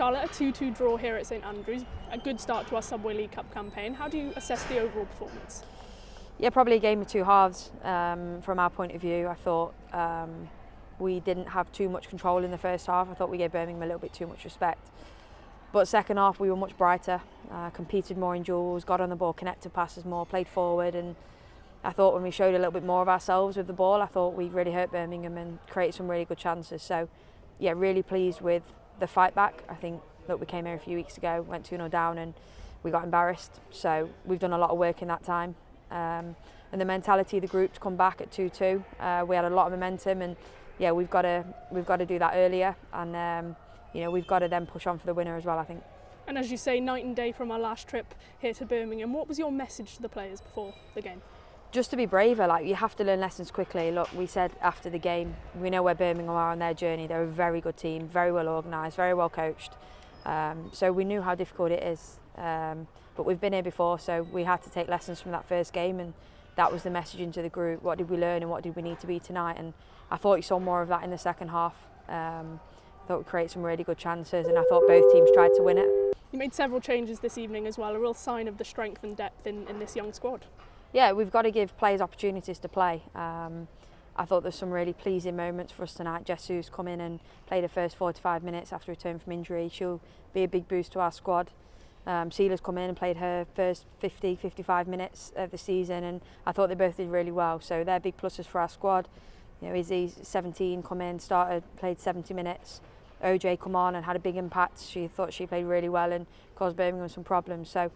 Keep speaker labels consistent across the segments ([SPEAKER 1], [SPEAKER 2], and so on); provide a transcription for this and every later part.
[SPEAKER 1] Charlotte, a 2-2 draw here at St Andrews, a good start to our Subway League Cup campaign. How do you assess the overall performance?
[SPEAKER 2] Yeah, probably a game of two halves from our point of view. I thought we didn't have too much control in the first half. I thought we gave Birmingham a little bit too much respect. But second half we were much brighter, competed more in duels, got on the ball, connected passes more, played forward, and I thought when we showed a little bit more of ourselves with the ball, I thought we really hurt Birmingham and created some really good chances. So yeah, really pleased with the fight back. I think that we came here a few weeks ago, went 2-0 down and we got embarrassed. So we've done a lot of work in that time. And the mentality of the group to come back at 2-2, we had a lot of momentum, and yeah, we've got to do that earlier, and we've got to then push on for the winner as well, I think.
[SPEAKER 1] And as you say, night and day from our last trip here to Birmingham, what was your message to the players before the game?
[SPEAKER 2] Just to be braver. Like, you have to learn lessons quickly. Look, we said after the game, we know where Birmingham are on their journey. They're a very good team, very well organised, very well coached. So we knew how difficult it is. But we've been here before, so we had to take lessons from that first game, and that was the messaging to the group. What did we learn and what did we need to be tonight? And I thought you saw more of that in the second half. I thought we created some really good chances, and I thought both teams tried to win it.
[SPEAKER 1] You made several changes this evening as well, a real sign of the strength and depth in this young squad.
[SPEAKER 2] Yeah, we've got to give players opportunities to play. I thought there's some really pleasing moments for us tonight. Jessu's come in and played her first 45 minutes after return from injury. She'll be a big boost to our squad. Sela's come in and played her first 55 minutes of the season, and I thought they both did really well. So they're big pluses for our squad. You know, Izzy's 17, come in, played 70 minutes. OJ come on and had a big impact. She thought she played really well and caused Birmingham some problems. So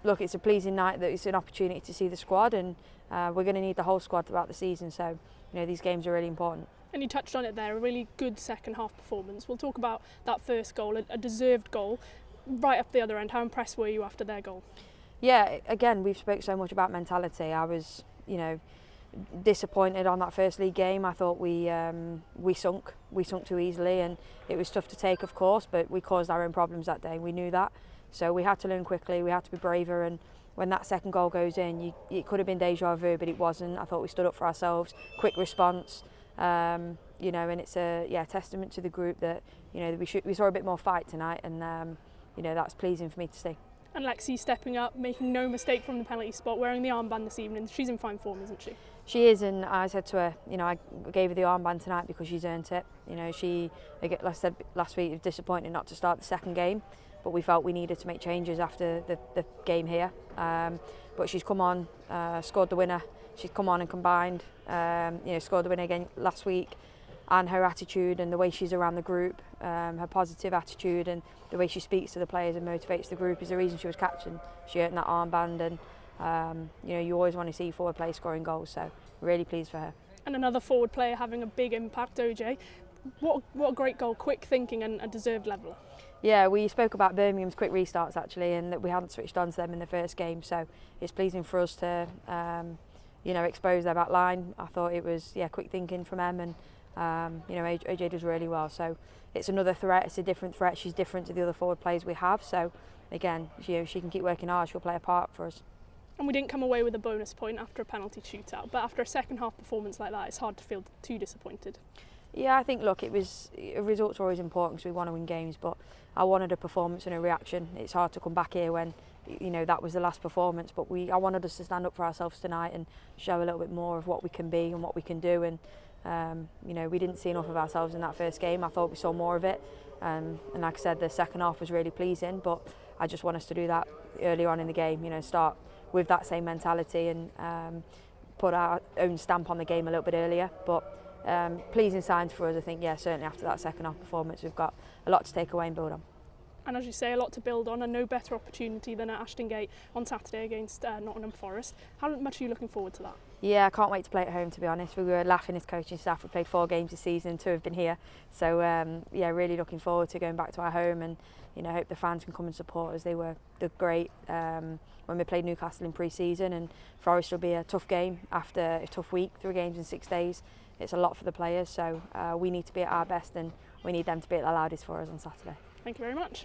[SPEAKER 2] look, it's a pleasing night that it's an opportunity to see the squad, and we're going to need the whole squad throughout the season. So these games are really important. And
[SPEAKER 1] you touched on it there, a really good second half performance. We'll talk about that first goal, a deserved goal. Right up the other end, how impressed were you after their goal?
[SPEAKER 2] Yeah, again, we've spoke so much about mentality. I was, disappointed on that first league game. I thought we sunk too easily, and it was tough to take, of course, but we caused our own problems that day. We knew that, so we had to learn quickly. We had to be braver, and when that second goal goes in, it could have been deja vu, but it wasn't. I thought we stood up for ourselves. Quick response, and it's a testament to the group that we saw a bit more fight tonight, and that's pleasing for me to see.
[SPEAKER 1] And Lexi stepping up, making no mistake from the penalty spot, wearing the armband this evening. She's in fine form, isn't she?
[SPEAKER 2] She is, and I said to her, I gave her the armband tonight because she's earned it. She, like I said last week, was disappointed not to start the second game, but we felt we needed to make changes after the game here. But she's come on, scored the winner. She's come on and combined, scored the winner again last week. And her attitude and the way she's around the group, her positive attitude and the way she speaks to the players and motivates the group is the reason she was captain. She earned that armband, and you always want to see forward players scoring goals, so really pleased for her.
[SPEAKER 1] And another forward player having a big impact, OJ. What a great goal, quick thinking and a deserved level.
[SPEAKER 2] Yeah, we spoke about Birmingham's quick restarts actually, and that we hadn't switched on to them in the first game, so it's pleasing for us to expose their back line. I thought it was quick thinking from them, and OJ does really well, so it's another threat. It's a different threat. She's different to the other forward players we have, so again, she can keep working hard. She'll play a part for us.
[SPEAKER 1] And we didn't come away with a bonus point after a penalty shootout, but after a second half performance like that, it's hard to feel too disappointed.
[SPEAKER 2] Yeah, I think, look, results are always important because we want to win games, but I wanted a performance and a reaction. It's hard to come back here when that was the last performance, but I wanted us to stand up for ourselves tonight and show a little bit more of what we can be and what we can do. And we didn't see enough of ourselves in that first game. I thought we saw more of it, and like I said, the second half was really pleasing, but I just want us to do that earlier on in the game, start with that same mentality and put our own stamp on the game a little bit earlier. But pleasing signs for us, I think. Certainly after that second half performance, we've got a lot to take away and build on.
[SPEAKER 1] And as you say, a lot to build on, and no better opportunity than at Ashton Gate on Saturday against Nottingham Forest. How much are you looking forward to that? Yeah, I
[SPEAKER 2] can't wait to play at home, to be honest. We were laughing as coaching staff. We played 4 games this season, 2 have been here. So really looking forward to going back to our home, and hope the fans can come and support us. They were great when we played Newcastle in pre-season, and Forest will be a tough game after a tough week, 3 games in 6 days. It's a lot for the players, so we need to be at our best, and we need them to be at their loudest for us on Saturday.
[SPEAKER 1] Thank you very much.